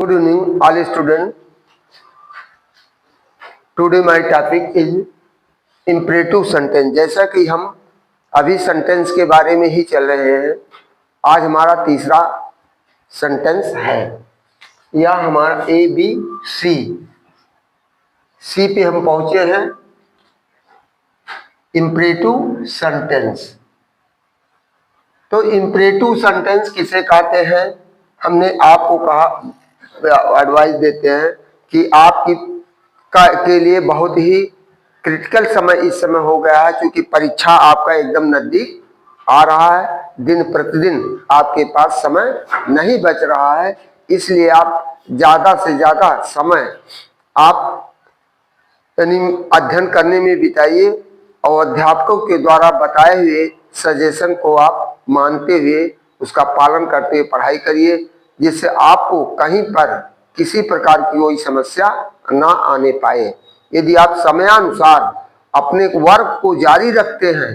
Good evening, all students. Today my topic is imperative sentence. जैसा कि हम अभी सेंटेंस के बारे में ही चल रहे हैं, आज हमारा तीसरा सेंटेंस है। यह हमारा ABC सी पे हम पहुंचे हैं। imperative सेंटेंस, तो imperative सेंटेंस किसे कहते हैं? हमने आपको कहा, एडवाइस देते हैं कि आपकी के लिए बहुत ही क्रिटिकल समय इस समय हो गया है, क्योंकि परीक्षा आपका एकदम नजदीक आ रहा है। दिन प्रतिदिन आपके पास समय नहीं बच रहा है, इसलिए आप ज़्यादा से ज़्यादा समय आप अध्ययन करने में बिताइए और अध्यापकों के द्वारा बताए हुए सजेशन को आप मानते हुए उसका पालन करते हुए पढ़ाई करिए, जिससे आपको कहीं पर किसी प्रकार की कोई समस्या ना आने पाए। यदि आप समयानुसार अपने वर्क को जारी रखते हैं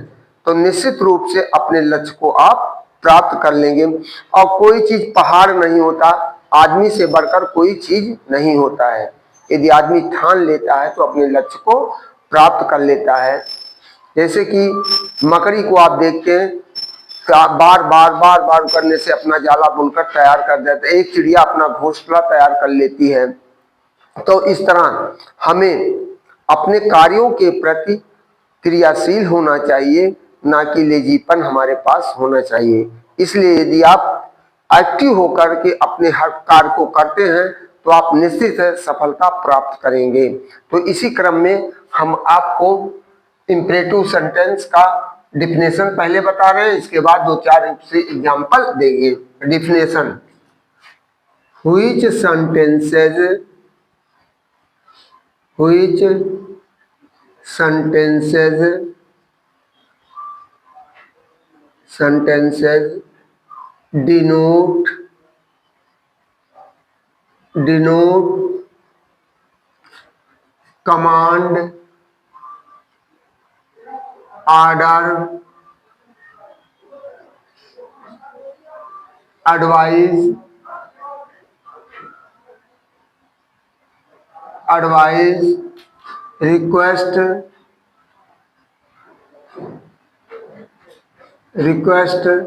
तो निश्चित रूप से अपने लक्ष्य को आप प्राप्त कर लेंगे। और कोई चीज पहाड़ नहीं होता, आदमी से बढ़कर कोई चीज नहीं होता है। यदि आदमी ठान लेता है तो अपने लक्ष्य को प्राप्त कर लेता है। जैसे कि मकड़ी को आप देखते हैं, बार बार करने से अपना जाला बुनकर तैयार कर देता है। एक चिड़िया अपना घोंसला तैयार कर लेती है। तो इस तरह हमें अपने कार्यों के प्रति क्रियाशील होना चाहिए, ना कि लेजीपन हमारे पास होना चाहिए। इसलिए यदि आप एक्टिव होकर के अपने हर कार्य को करते हैं तो आप निश्चित सफलता प्राप्त करेंगे। तो इसी क्रम में हम आपको इंपरेटिव सेंटेंस का डिफिनेशन पहले बता रहे हैं, इसके बाद दो चार एग्जाम्पल देंगे। Definition: which sentences denote command, order, advice, request, and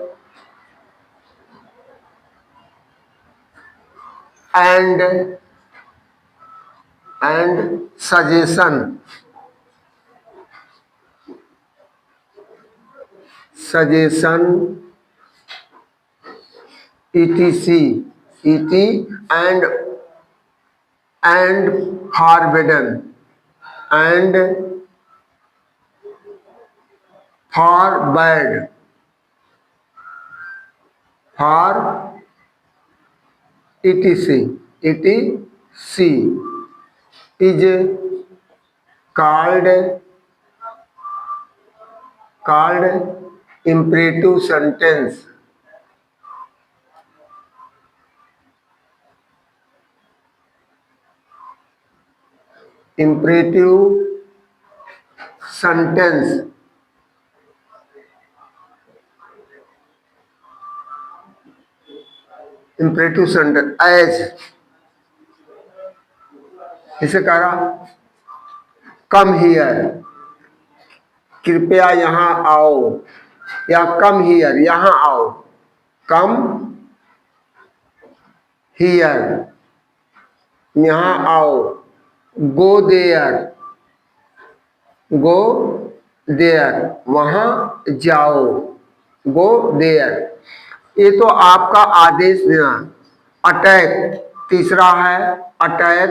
suggestion. etc and forbidden for etc is called imperative sentence. Imperative sentence as, इसे कह रहा कम हियर, कृपया यहाँ आओ, या कम हियर, यहाँ आओ। कम हियर, यहाँ आओ। गो देयर, वहाँ जाओ। गो देयर, ये तो आपका आदेश देना। अटैक, तीसरा है अटैक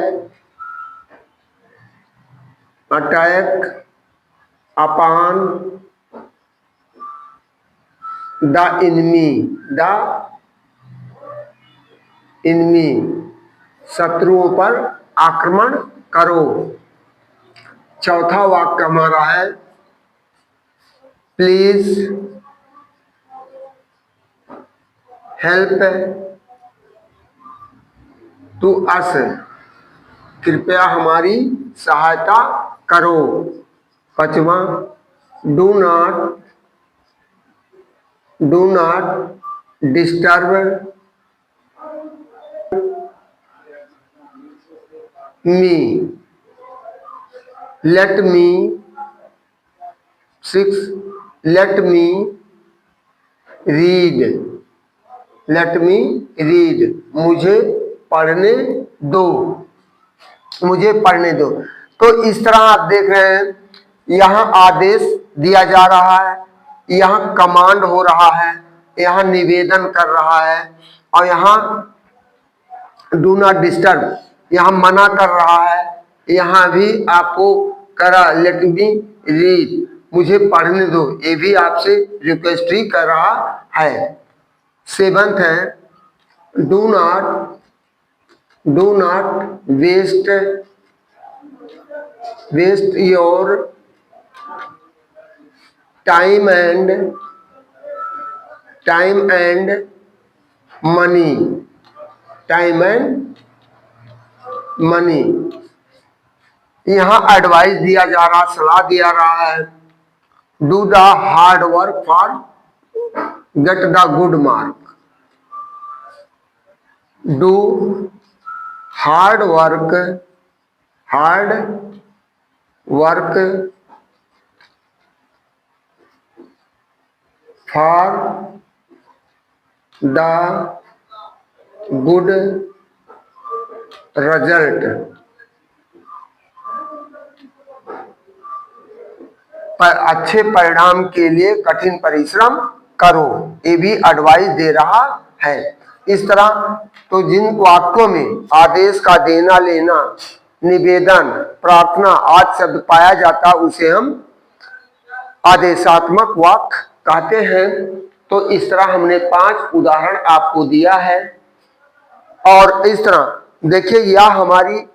अपॉन द इनमी, शत्रुओं पर आक्रमण करो। चौथा वाक्य हमारा है प्लीज हेल्प टू अस, कृपया हमारी सहायता करो। पांचवा, do not disturb me, let me 6 let me read, let me read, मुझे पढ़ने दो, मुझे पढ़ने दो। तो इस तरह आप देख रहे हैं यहाँ आदेश दिया जा रहा है, यहाँ कमांड हो रहा है, यहाँ निवेदन कर रहा है, और यहाँ डू नॉट डिस्टर्ब यहाँ मना कर रहा है, यहाँ भी आपको करा लेट मी रीड, मुझे पढ़ने दो, ये भी आपसे रिक्वेस्ट ही कर रहा है। 7th है do not waste your time and money, time and money. यहाँ एडवाइस दिया जा रहा, सलाह दिया रहा है, do the hard work for get the good mark, do hard work for the good result, पर अच्छे परिणाम के लिए कठिन परिश्रम करो, ये भी एडवाइस दे रहा है। इस तरह तो जिन वाक्यों में आदेश का देना लेना, निवेदन, प्रार्थना आदि शब्द पाया जाता उसे हम आदेशात्मक वाक्य कहते हैं। तो इस तरह हमने 5 उदाहरण आपको दिया है। और इस तरह देखिए यह हमारी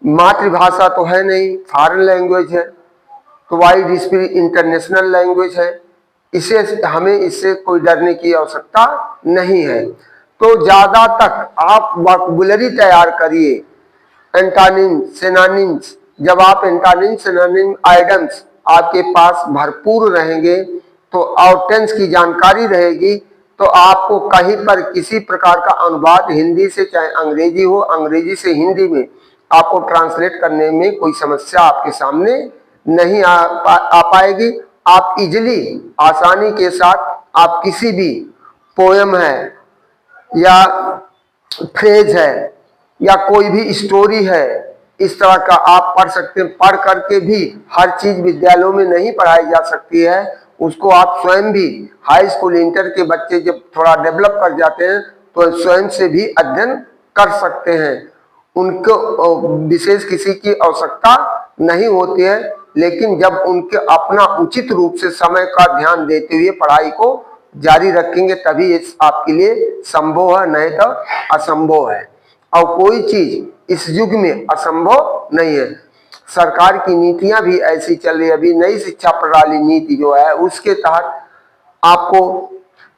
मातृभाषा तो है नहीं, फॉरेन लैंग्वेज है, तो वाइड स्प्रेड इंटरनेशनल लैंग्वेज है, इसे हमें इससे कोई डरने की आवश्यकता नहीं है। तो ज्यादा तक आप वोकैबुलरी तैयार करिए, एंटोनिम, सिनोनिम्स, जब आप एंटोनिम, सिनोनिम, आइडम्स आपके पास भरपूर रहेंगे तो और टेंस की जानकारी रहेगी, तो आपको कहीं पर किसी प्रकार का अनुवाद हिंदी से चाहे अंग्रेजी हो, अंग्रेजी से हिंदी में आपको ट्रांसलेट करने में कोई समस्या आपके सामने नहीं आ पाएगी। आप इजिली, आसानी के साथ आप किसी भी पोयम है या फ्रेज है या कोई भी स्टोरी है, इस तरह का आप पढ़ सकते हैं। पढ़ करके भी हर चीज विद्यालयों में नहीं पढ़ाई जा सकती है, उसको आप स्वयं भी, हाई स्कूल इंटर के बच्चे जब थोड़ा डेवलप कर जाते हैं तो स्वयं से भी अध्ययन कर सकते हैं, उनको विशेष किसी की आवश्यकता नहीं होती है। लेकिन जब उनके अपना उचित रूप से समय का ध्यान देते हुए पढ़ाई को जारी रखेंगे तभी ये आपके लिए संभव है, नहीं तो असंभव है। और कोई चीज इस युग में असंभव नहीं है। सरकार की नीतियां भी ऐसी चल रही है, अभी नई शिक्षा प्रणाली नीति जो है उसके तहत आपको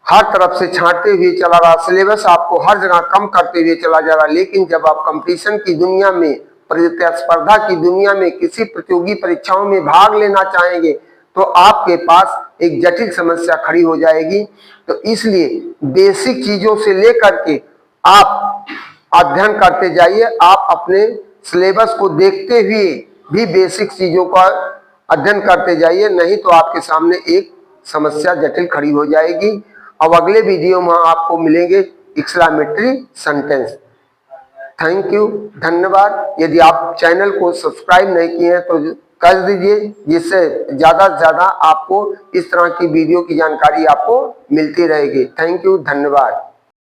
हर तरफ से छांटते हुए चला रहा, सिलेबस आपको हर जगह कम करते हुए चला जा रहा। लेकिन जब आप कंपटीशन की दुनिया में, प्रतिस्पर्धा की दुनिया में किसी प्रतियोगी परीक्षाओं में भाग लेना चाहेंगे तो आपके पास एक जटिल समस्या खड़ी हो जाएगी। तो इसलिए बेसिक चीजों से लेकर के आप अध्ययन करते जाइए, आप अपने सिलेबस को देखते हुए भी बेसिक चीजों का अध्ययन करते जाइए, नहीं तो आपके सामने एक समस्या जटिल खड़ी हो जाएगी। अब अगले वीडियो में आपको मिलेंगे एक्सक्लेमेटरी सेंटेंस। थैंक यू, धन्यवाद। यदि आप चैनल को सब्सक्राइब नहीं किए हैं तो कर दीजिए, जिससे ज्यादा से ज्यादा आपको इस तरह की वीडियो की जानकारी आपको मिलती रहेगी। थैंक यू, धन्यवाद।